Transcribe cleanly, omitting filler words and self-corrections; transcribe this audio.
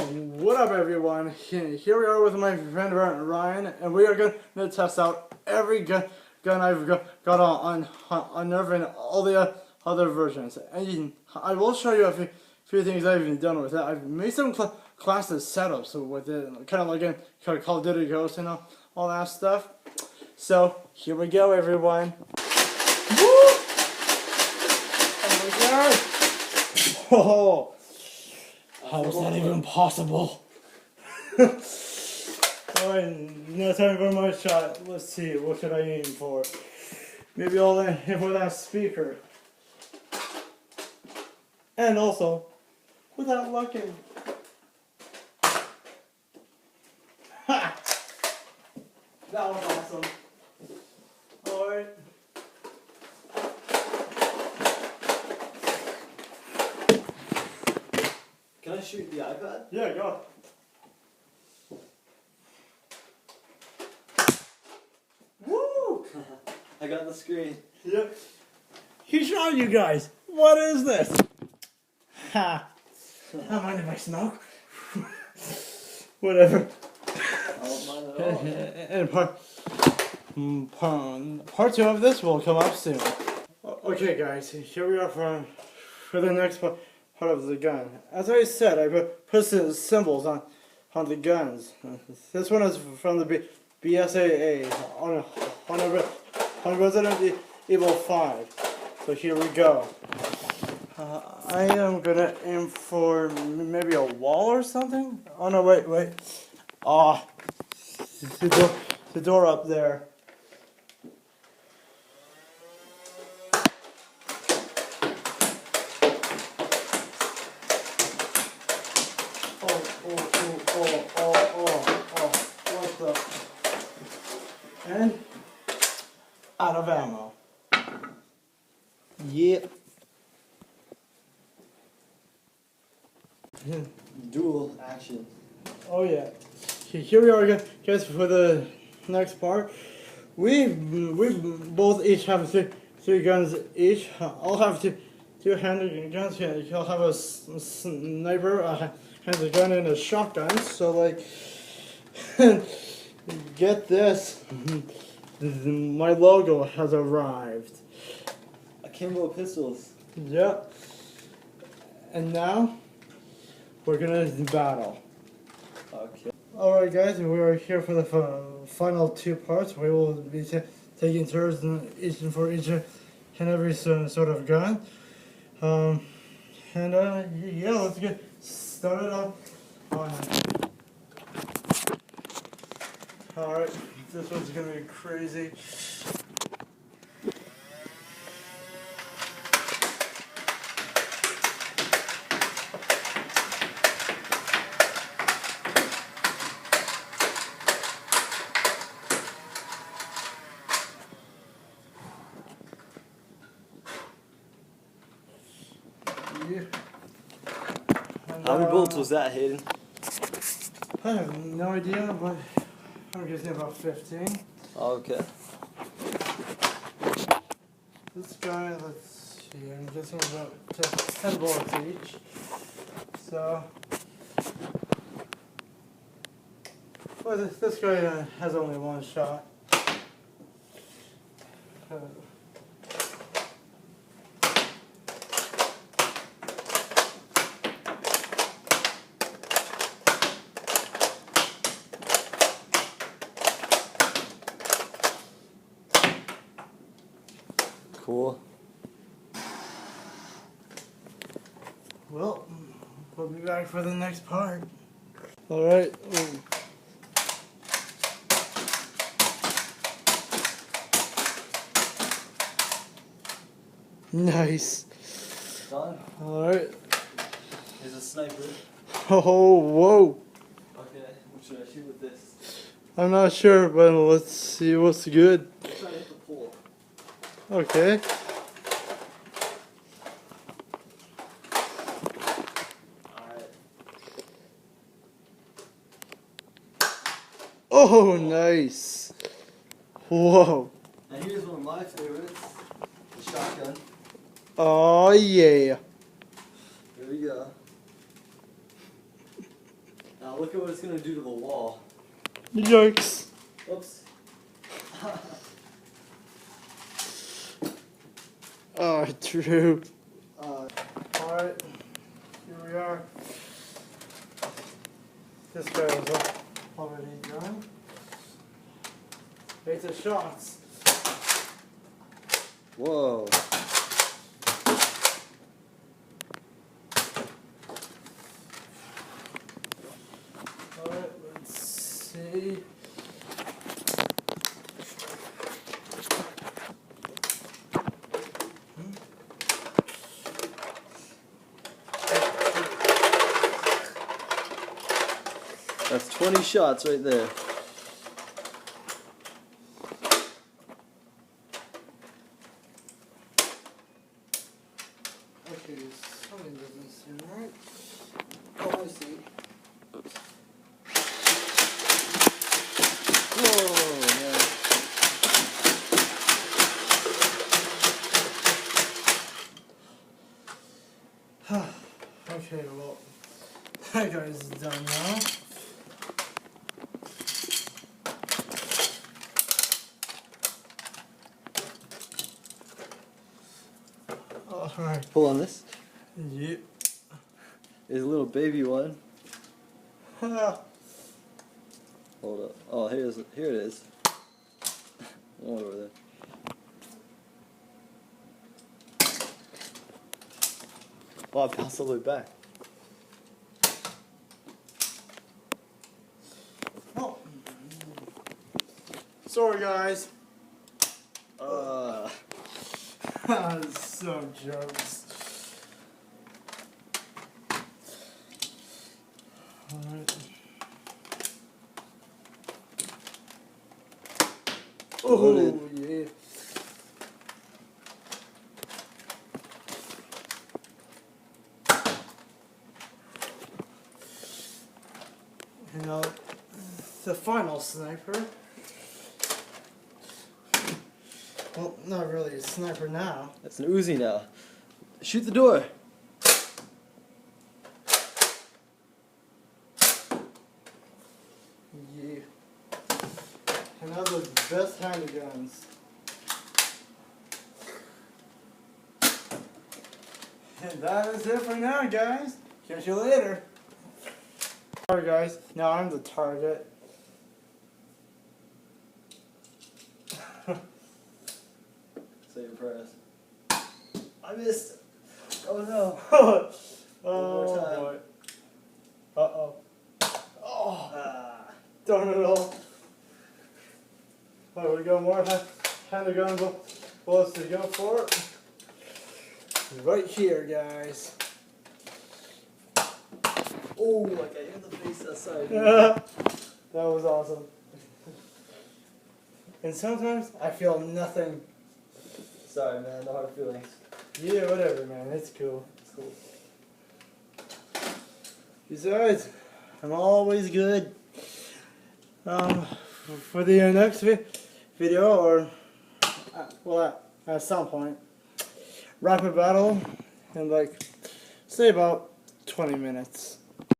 What up, everyone? Here we are with my friend Ryan, and we are going to test out every gun I've got on Nerf and all the other versions. And I will show you a few things I've done with it. I've made some classes setups with it, kind of like in Call of Duty Ghosts and all that stuff. So here we go, everyone. Woo! Oh my God! Oh. How is that even possible? Alright, no time for my shot. Let's see, what should I aim for? Maybe I'll aim for that speaker. And also, without looking. Ha! That was awesome. Alright. Can I shoot the iPad? Yeah, go. Woo! I got the screen. Yep. He shot you guys. What is this? Ha! Not mind if I smoke. Whatever. I don't mind at all. And part 2 of this will come up soon. Okay, guys. Here we are for the next part of the gun. As I said, I put some symbols on the guns. This one is from the BSAA on Resident Evil 5. So here we go. I am gonna aim for maybe a wall or something. Oh no, wait. Ah, the door up there. What the? And out of ammo. Yep. Dual action. Oh yeah. Here we are, guys, for the next part. We both each have three guns each. I'll have two-handed guns. He'll have a sniper, has a gun and a shotgun. So like, get this, my logo has arrived. Akimbo pistols. Yep. And now we're gonna battle. Okay. Alright guys, we are here for the final 2 parts. We will be taking turns for each and every sort of gun. Yeah, let's get started off. Alright, this one's gonna be crazy. How many bullets was that, Hayden? I have no idea, but I'm guessing about 15. Okay. This guy, let's see, I'm guessing about 10 bullets each. So, well, this guy has only 1 shot. Cool. Well, we'll be back for the next part. Alright. Nice. Done. Alright. Here's a sniper. Oh, whoa. Okay, what should I shoot with this? I'm not sure, but let's see what's good. Let's try to hit the pole. Okay. Alright. Oh, nice. Whoa. And here's one of my favorites. The shotgun. Oh, yeah. Here we go. Look at what it's gonna do to the wall. Yikes. Oops. Oh, true. Alright, here we are. This guy is already done. 8 shots. Whoa. Alright, let's see. That's 20 shots right there. Okay, something doesn't seem right. Oh, I see. Whoa, man. Okay, well, that guy's done now. Alright. Pull on this. Yep. There's a little baby one. Ah. Hold up. Oh, here it is. One over there. Wow, it bounced all the way back. Oh. Sorry, guys. So jokes. Alright. Oh, yeah. You know, the final sniper. Well, not really a sniper now. That's an Uzi now. Shoot the door. Yeah. And those are the best handguns. And that is it for now, guys. Catch you later. Alright, guys. Now I'm the target. Say impressed. I missed. Oh no. Oh more time. boy. Uh-oh. Oh. Ah. Darn it all. Alright, we got more handgun bullets to go for it. Right here, guys. Oh, like I hit the face outside. That was awesome. And sometimes I feel nothing. Sorry, man. No hard feelings. Yeah, whatever, man. It's cool. It's cool. Besides, I'm always good. For the next video, or well, at some point, rapid battle in like say about 20 minutes.